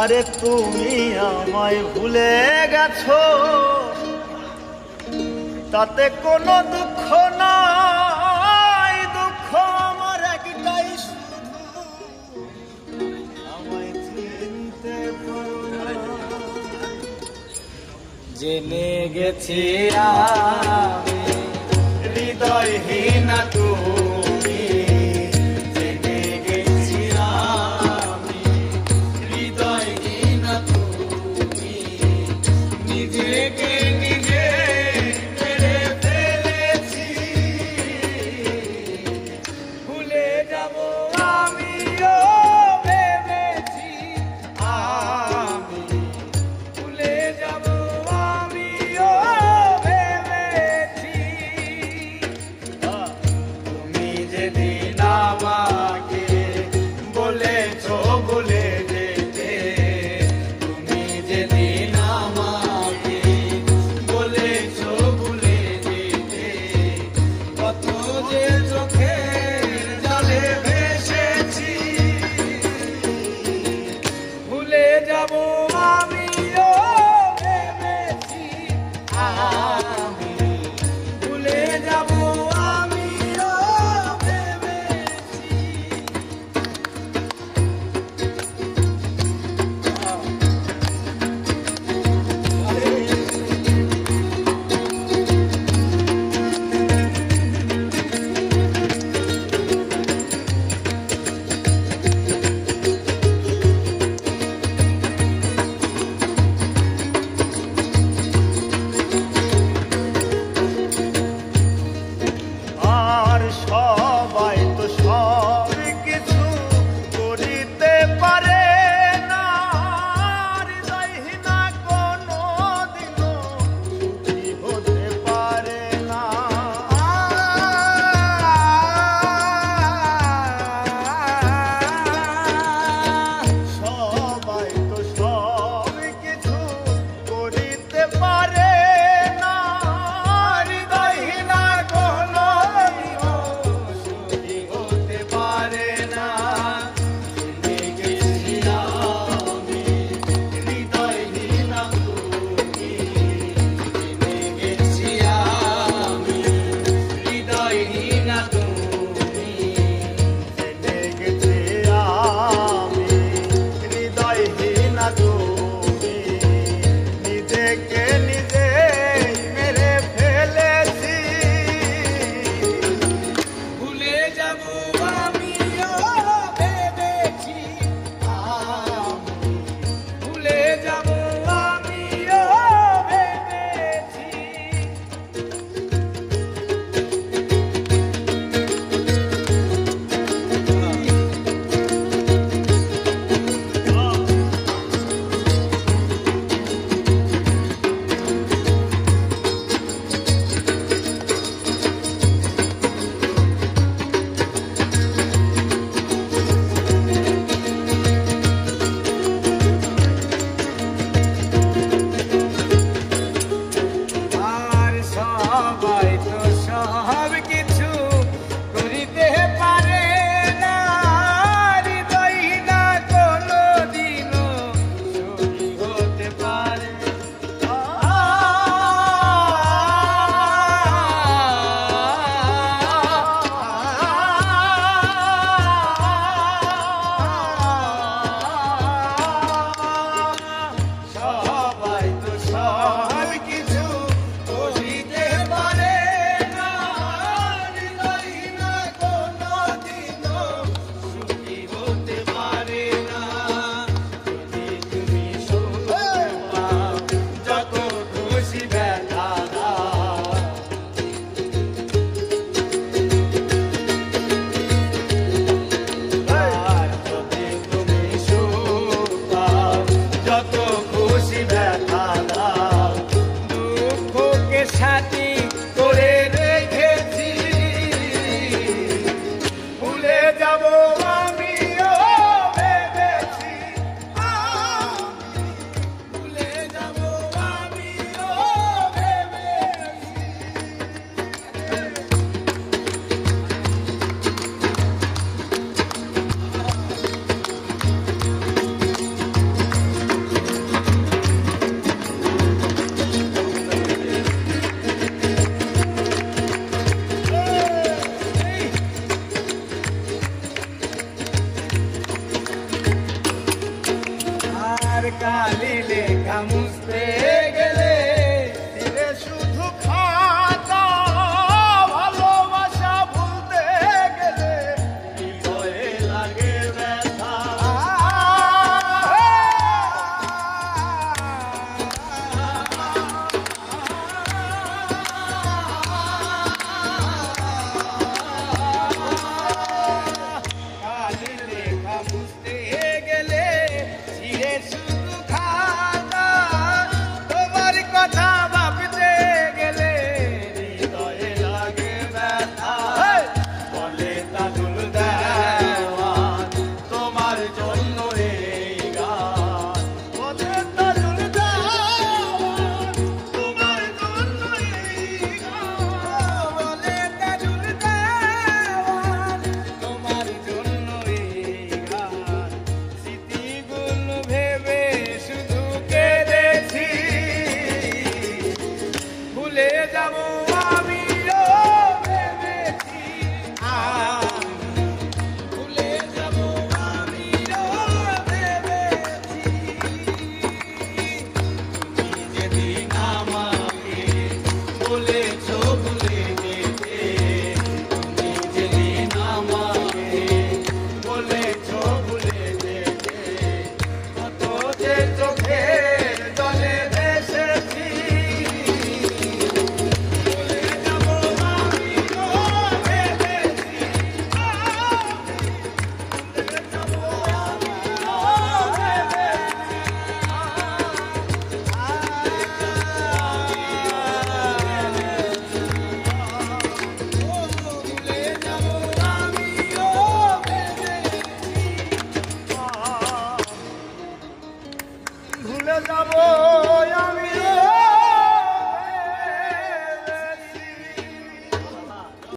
আরে তুমি আমায় ভুলে গেছো, তাতে কোনো দুঃখ নাই। দুঃখ আমার একটাই, শুধু আমায় চিনতে পারো না। জেনে গেছি আমি হৃদয়হীন তুমি, জেনে গেছি আমি হৃদয়হীন তুমি। নিজেকে নিজে মেরে ফেলেছি, ভুলে যাব আমিও ভেবেছি। আমি ভুলে যাব আমিও ভেবেছি। তুমি যেদিন আমাকে বলেছো ভুলে যেতে, তুমি যেদিন আমাকে বলেছো ভুলে যেতে, কত যে চোখের জলে ভেসেছি। ভুলে যাব আমিও ভেবেছি, আমি ভুলে যাব আমিও ভেবেছি। আর সবাই তো সব কিছু করিতে পারে না, হৃদয়হীনা কোনো দিনও সুখী হতে পারে না। সবাই তো সব কিছু করিতে পারে না, হৃদয়হীনা কোনো দিনও সুখী হতে পারে না। জেনে গেছি আমি হৃদয়হীনা তুমি, জেনে গেছি আমি হৃদয়হীনা তুমি, জেনে গেছি আমি হৃদয়হীনা তুমি। নিজেকে নিজে মেরে ফেলেছি, ভুলে যাব আমিও ভেবেছি। আমি ভুলে যাব আমিও ভেবেছি। কালি লেখা মুছতে গেলে ফিরে শুধু খাতা ভালোবাসা ভুলতে গেলে হৃদয়ে লাগে ব্যথা কালি লেখা মুছতে গেলে ছিঁড়ে শুধু খাতা তোমার কথা ভাবতে গেলে হৃদয়ে লাগে ব্যথা বলে তাজুল দেওয়ান তোমার জন্য এই গান বলে তাজুল দেওয়ান তোমার জন্য এই গান বলে তাজুল দেওয়ান তোমার জন্য এই গান স্মৃতিগুলো ভেবে শুধু কেঁদেছি ভুলে যাব আমিও ভেবেছি ভুলে যাব আমিও ভেবেছি তুমি যেদিন আমাকে বলেছো ভুলে যেতে তুমি যেদিন আমাকে বলেছো ভুলে যেতে কত যে চোখের জলে ভেসেছি ভুলে যাব আমিও ভেবেছি ভুলে যাব ভুলে যাব আমিও ভেবেছি ভুলে যাব